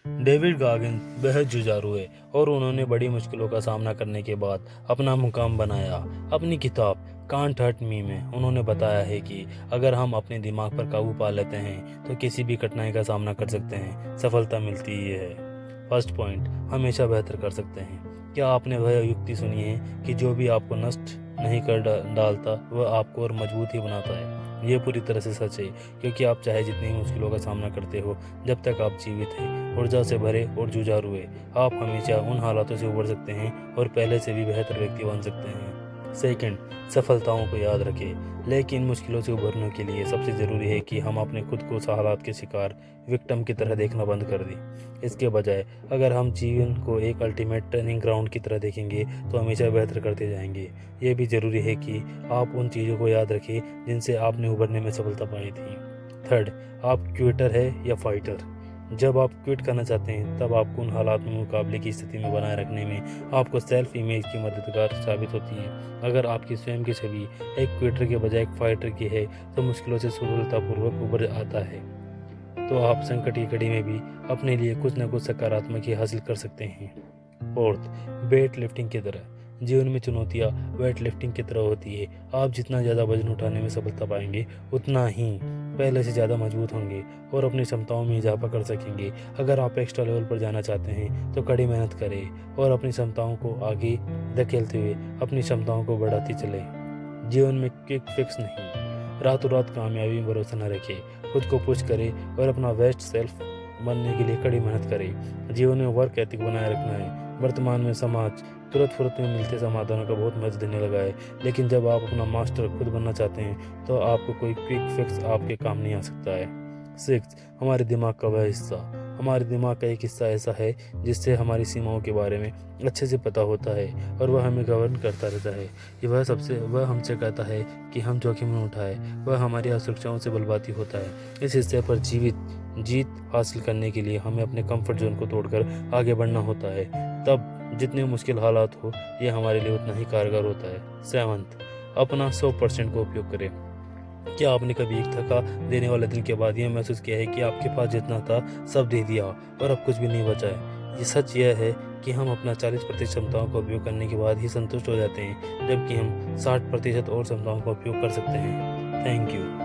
David Goggins बेहद जुझारू है और उन्होंने बड़ी मुश्किलों का सामना करने के बाद अपना मुकाम बनाया। अपनी किताब कांट हर्ट मी में उन्होंने बताया है कि अगर हम अपने दिमाग पर काबू पा लेते हैं तो किसी भी कठिनाई का सामना कर सकते हैं, सफलता मिलती ही है। फर्स्ट पॉइंट, हमेशा बेहतर कर सकते हैं। क्या आपने वह युक्ति सुनी है कि जो भी आपको नष्ट नहीं कर डालता वह आपको और मजबूत ही बनाता है। ये पूरी तरह से सच है, क्योंकि आप चाहे जितनी मुश्किलों का सामना करते हो, जब तक आप जीवित हैं, ऊर्जा से भरे और जुझारू हैं, आप हमेशा उन हालातों से उबर सकते हैं और पहले से भी बेहतर व्यक्ति बन सकते हैं। सेकंड, सफलताओं को याद रखें, लेकिन मुश्किलों से उभरने के लिए सबसे ज़रूरी है कि हम अपने खुद को उस हालात के शिकार विक्टिम की तरह देखना बंद कर दें। इसके बजाय अगर हम जीवन को एक अल्टीमेट ट्रेनिंग ग्राउंड की तरह देखेंगे तो हमेशा बेहतर करते जाएंगे। ये भी ज़रूरी है कि आप उन चीज़ों को याद रखें जिनसे आपने उभरने में सफलता पाई थी। थर्ड, आप क्विटर है या फाइटर। जब आप क्विट करना चाहते हैं तब आपको उन हालात में मुकाबले की स्थिति में बनाए रखने में आपको सेल्फ इमेज की मददगार साबित होती है। अगर आपकी स्वयं की छवि एक क्विटर के बजाय एक फाइटर की है तो मुश्किलों से सफलतापूर्वक उभर आता है। तो आप संकट की घड़ी में भी अपने लिए कुछ न कुछ सकारात्मक ही हासिल कर सकते हैं। फोर्थ, वेट लिफ्टिंग की तरह जीवन में चुनौतियाँ वेट लिफ्टिंग की तरह होती है। आप जितना ज़्यादा वजन उठाने में सफलता पाएंगे उतना ही पहले से ज़्यादा मजबूत होंगे और अपनी क्षमताओं में इजाफा कर सकेंगे। अगर आप एक्स्ट्रा लेवल पर जाना चाहते हैं तो कड़ी मेहनत करें और अपनी क्षमताओं को आगे धकेलते हुए अपनी क्षमताओं को बढ़ाते चलें। जीवन में क्विक फिक्स नहीं, रातों रात कामयाबी में भरोसा न रखें, खुद को पुश करें और अपना बेस्ट सेल्फ बनने के लिए कड़ी मेहनत करें। जीवन में वर्क एथिक बनाए रखना है। वर्तमान में समाज तुरंत फुरत में मिलते समाधानों का बहुत मजा देने लगा है, लेकिन जब आप अपना मास्टर खुद बनना चाहते हैं तो आपको कोई क्विक फिक्स आपके काम नहीं आ सकता है। सिक्स, हमारे दिमाग का वह हिस्सा। हमारे दिमाग का एक हिस्सा ऐसा है जिससे हमारी सीमाओं के बारे में अच्छे से पता होता है और वह हमें गवर्न करता रहता है। वह हमसे कहता है कि हम जोखिम न उठाए। वह हमारी असुरक्षाओं से बलवाती होता है। इस हिस्से पर जीत हासिल करने के लिए हमें अपने कंफर्ट जोन को तोड़कर आगे बढ़ना होता है। तब जितने मुश्किल हालात हो, ये हमारे लिए उतना ही कारगर होता है। सेवंथ, अपना 100% को उपयोग करें। क्या आपने कभी एक थका देने वाले दिन के बाद यह महसूस किया है कि आपके पास जितना था सब दे दिया और अब कुछ भी नहीं बचा है? ये सच यह है कि हम अपना 40% क्षमताओं का उपयोग करने के बाद ही संतुष्ट हो जाते हैं, जबकि हम 60% और क्षमताओं का उपयोग कर सकते हैं। Thank you.